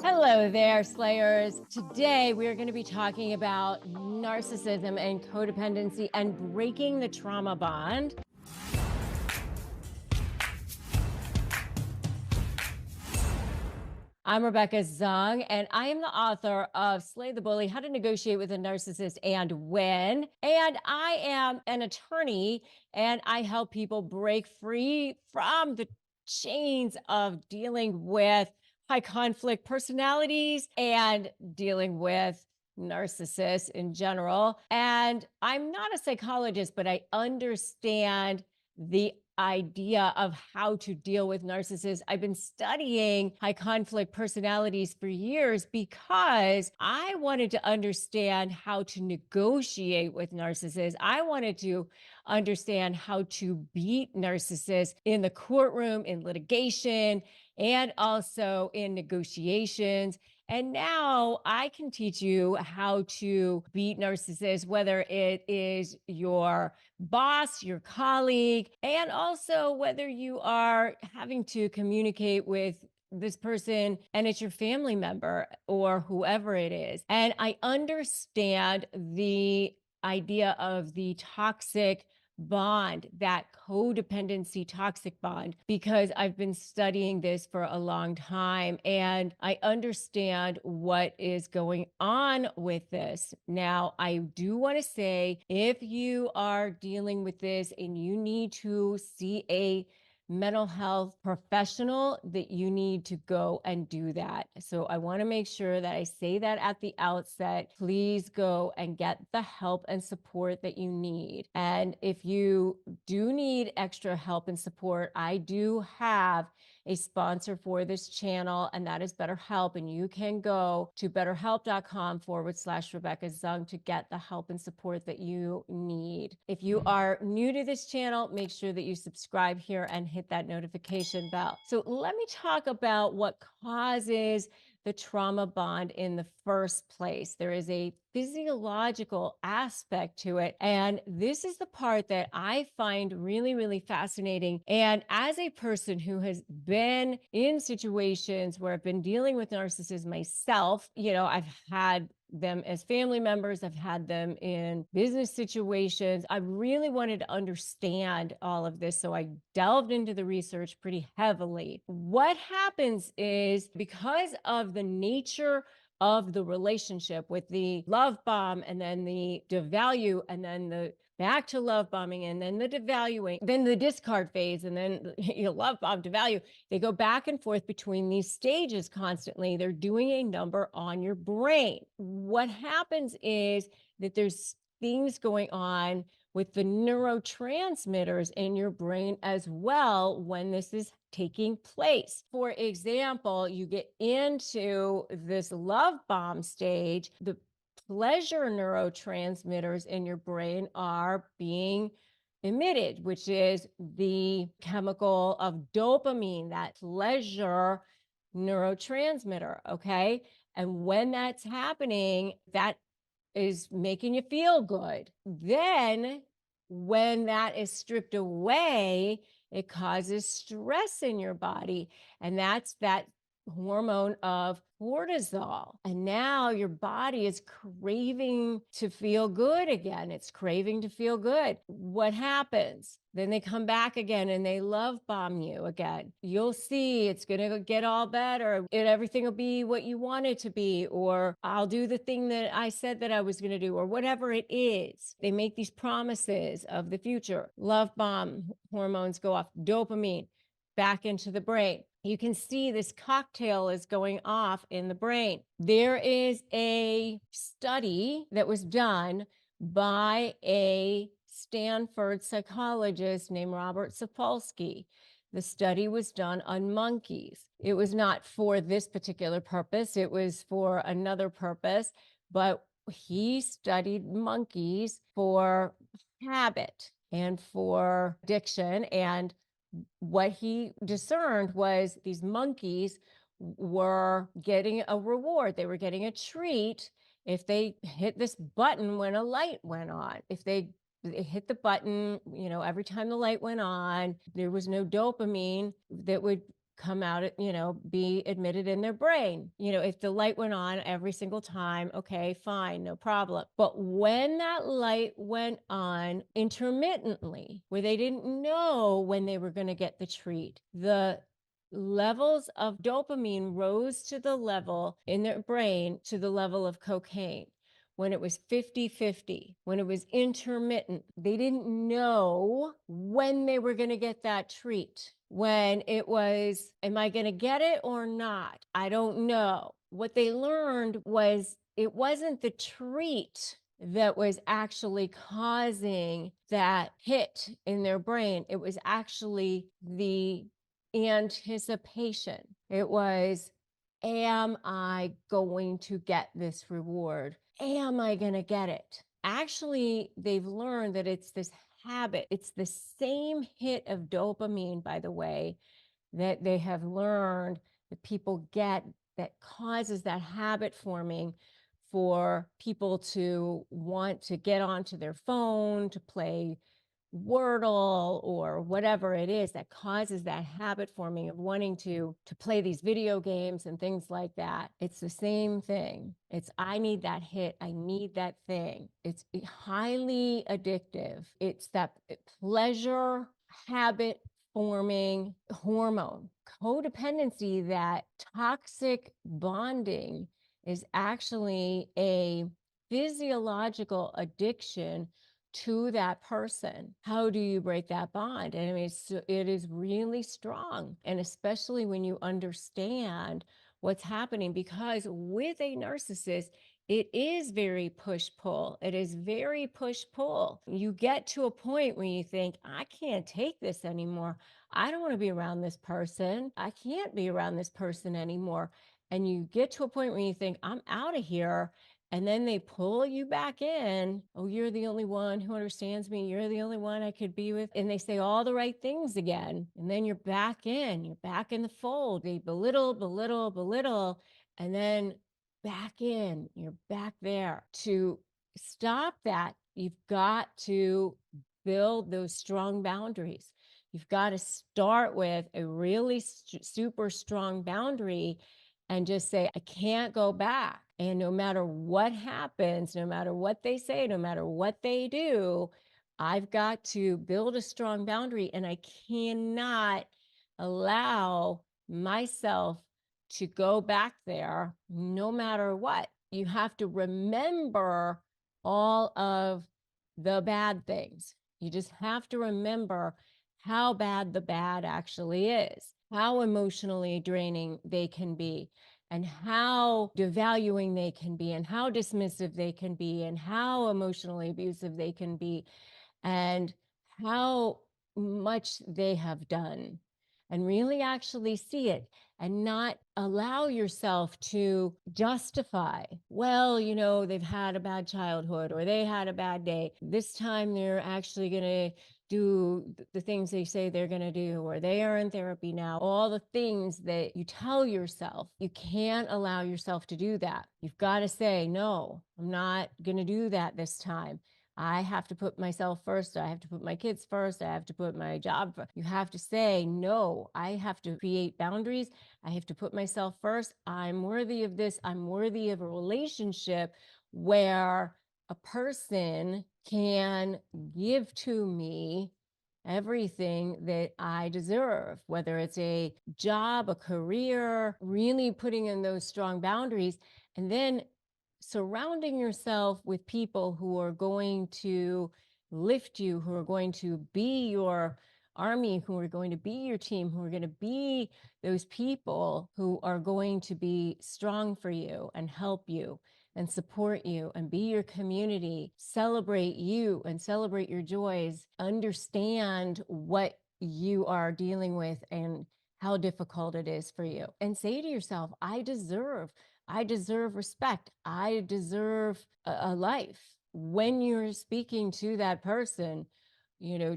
Hello there, Slayers. Today, we are going to be talking about narcissism and codependency and breaking the trauma bond. I'm Rebecca Zung, and I am the author of Slay the Bully, How to Negotiate with a Narcissist and Win. And I am an attorney, and I help people break free from the chains of dealing with high conflict personalities and dealing with narcissists in general. And I'm not a psychologist, but I understand the idea of how to deal with narcissists. I've been studying high conflict personalities for years because I wanted to understand how to negotiate with narcissists. I wanted to understand how to beat narcissists in the courtroom, in litigation, and also in negotiations. And now I can teach you how to beat narcissists, whether it is your boss, your colleague, and also whether you are having to communicate with this person and it's your family member or whoever it is. And I understand the idea of the toxic bond, that codependency toxic bond, because I've been studying this for a long time and I understand what is going on with this. Now, I do want to say if you are dealing with this and you need to see a mental health professional, that you need to go and do that. So I want to make sure that I say that at the outset. Please go and get the help and support that you need. And if you do need extra help and support, I do have a sponsor for this channel, and that is BetterHelp. And you can go to betterhelp.com/Rebecca Zung to get the help and support that you need. If you are new to this channel, make sure that you subscribe here and hit that notification bell. So let me talk about what causes the trauma bond in the first place. There is a physiological aspect to it. And this is the part that I find really, really fascinating. And as a person who has been in situations where I've been dealing with narcissists myself, I've had them as family members, I've had them in business situations. I really wanted to understand all of this. So I delved into the research pretty heavily. What happens is, because of the nature of the relationship with the love bomb and then the devalue and then the back to love bombing and then the devaluing, then the discard phase, and then love bomb, devalue. They go back and forth between these stages constantly. They're doing a number on your brain. What happens is that there's things going on with the neurotransmitters in your brain as well when this is taking place. For example, you get into this love bomb stage, the pleasure neurotransmitters in your brain are being emitted, which is the chemical of dopamine, that pleasure neurotransmitter. Okay. And when that's happening, that is making you feel good. Then, when that is stripped away, it causes stress in your body. And that's that hormone of cortisol. And now your body is craving to feel good again. It's craving to feel good. What happens? Then they come back again and they love bomb you again. You'll see it's going to get all better and everything will be what you want it to be, or I'll do the thing that I said that I was going to do, or whatever it is. They make these promises of the future. Love bomb hormones go off, dopamine back into the brain. You can see this cocktail is going off in the brain. There is a study that was done by a Stanford psychologist named Robert Sapolsky. The study was done on monkeys. It was not for this particular purpose. It was for another purpose, but he studied monkeys for habit and for addiction. And what he discerned was these monkeys were getting a reward. They were getting a treat if they hit this button when a light went on. If they hit the button, every time the light went on, there was no dopamine that would come out, be admitted in their brain. If the light went on every single time, okay, fine, no problem. But when that light went on intermittently, where they didn't know when they were going to get the treat, the levels of dopamine rose to the level in their brain to the level of cocaine. When it was 50-50, when it was intermittent, they didn't know when they were going to get that treat. When it was, am I going to get it or not? I don't know. What they learned was it wasn't the treat that was actually causing that hit in their brain. It was actually the anticipation. It was, am I going to get this reward? Am I going to get it? Actually, they've learned that it's this habit. It's the same hit of dopamine, by the way, that they have learned that people get that causes that habit forming for people to want to get onto their phone, to play Wordle or whatever it is that causes that habit forming of wanting to play these video games and things like that. It's the same thing. It's, I need that hit. I need that thing. It's highly addictive. It's that pleasure habit forming hormone. Codependency, that toxic bonding, is actually a physiological addiction to that person. How do you break that bond? And I mean, it is really strong. And especially when you understand what's happening, because with a narcissist, it is very push-pull. It is very push-pull. You get to a point where you think, I can't take this anymore. I don't want to be around this person. I can't be around this person anymore. And you get to a point where you think, I'm out of here. And then they pull you back in. Oh, you're the only one who understands me. You're the only one I could be with. And they say all the right things again. And then you're back in. You're back in the fold. They belittle, belittle, belittle. And then back in. You're back there. To stop that, you've got to build those strong boundaries. You've got to start with a really super strong boundary and just say, I can't go back. And no matter what happens, no matter what they say, no matter what they do, I've got to build a strong boundary, and I cannot allow myself to go back there no matter what. You have to remember all of the bad things. You just have to remember how bad the bad actually is, how emotionally draining they can be, and how devaluing they can be, and how dismissive they can be, and how emotionally abusive they can be, and how much they have done. And really actually see it, and not allow yourself to justify, well, they've had a bad childhood, or they had a bad day. This time they're actually going to do the things they say they're going to do, or they are in therapy now. All the things that you tell yourself, you can't allow yourself to do that. You've got to say, no, I'm not going to do that this time. I have to put myself first. I have to put my kids first. I have to put my job first. You have to say, no, I have to create boundaries. I have to put myself first. I'm worthy of this. I'm worthy of a relationship where a person can give to me everything that I deserve, whether it's a job, a career, really putting in those strong boundaries. And then surrounding yourself with people who are going to lift you, who are going to be your army, who are going to be your team, who are going to be those people who are going to be strong for you and help you and support you and be your community, celebrate you and celebrate your joys, understand what you are dealing with and how difficult it is for you. And say to yourself, I deserve respect. I deserve a life. When you're speaking to that person,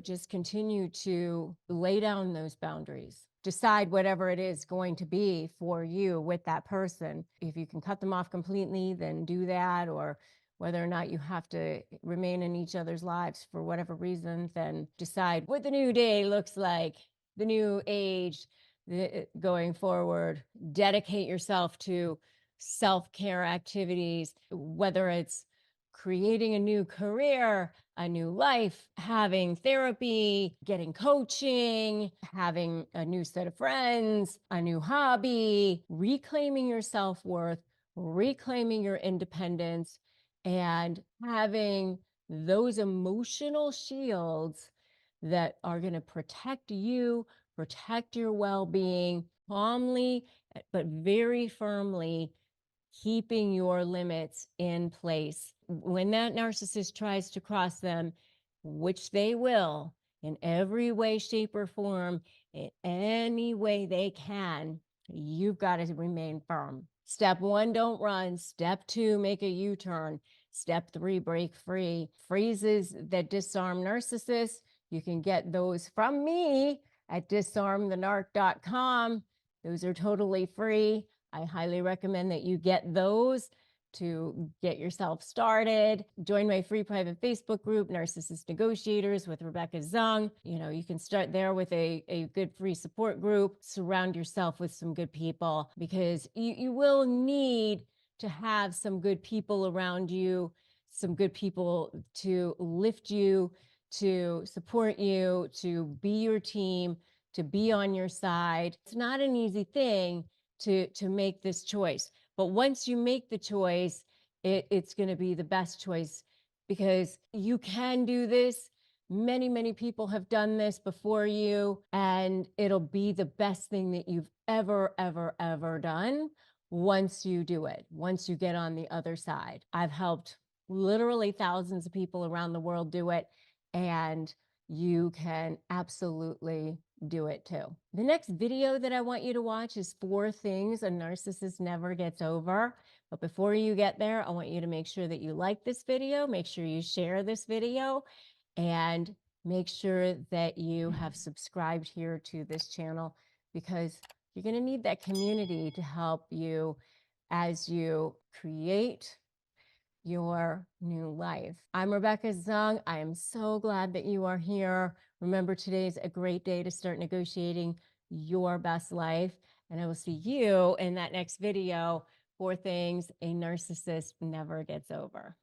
just continue to lay down those boundaries. Decide whatever it is going to be for you with that person. If you can cut them off completely, then do that. Or whether or not you have to remain in each other's lives for whatever reason, then decide what the new day looks like, the new age, going forward. Dedicate yourself to self-care activities, whether it's creating a new career, a new life, having therapy, getting coaching, having a new set of friends, a new hobby, reclaiming your self-worth, reclaiming your independence, and having those emotional shields that are going to protect you, protect your well-being, calmly but very firmly keeping your limits in place. When that narcissist tries to cross them, which they will in every way, shape, or form, in any way they can, you've got to remain firm. Step 1, don't run. Step 2, make a U-turn. Step 3, break free. Phrases that disarm narcissists, you can get those from me at disarmthenarc.com. Those are totally free. I highly recommend that you get those to get yourself started. Join my free private Facebook group, Narcissist Negotiators with Rebecca Zung. You can start there with a good free support group. Surround yourself with some good people, because you will need to have some good people around you, some good people to lift you, to support you, to be your team, to be on your side. It's not an easy thing to make this choice, but once you make the choice, it's going to be the best choice, because you can do this. Many people have done this before you, and it'll be the best thing that you've ever done once you do it, once you get on the other side. I've helped literally thousands of people around the world do it, and you can absolutely do it too. The next video that I want you to watch is 4 things a narcissist never gets over. But before you get there, I want you to make sure that you like this video, make sure you share this video, and make sure that you have subscribed here to this channel, because you're going to need that community to help you as you create your new life. I'm Rebecca Zung. I am so glad that you are here. Remember, today's a great day to start negotiating your best life. And I will see you in that next video. 4 things a narcissist never gets over.